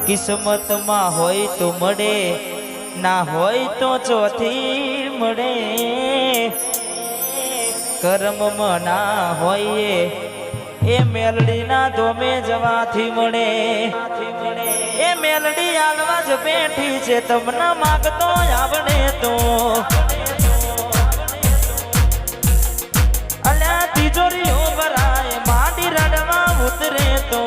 કિસ્મતમાં હોય તો મળે, ના હોય તો ચોથી મળે. કર્મમાં ના હોય એ મેલડીના ધોમે જવાથી મળે. એ મેલડી આલવા જ બેઠી છે, તમને માગતો આવડે તો. અલ્યા તિજોરીઓ ભરાય, માંડી રડવા ઉતરે તો.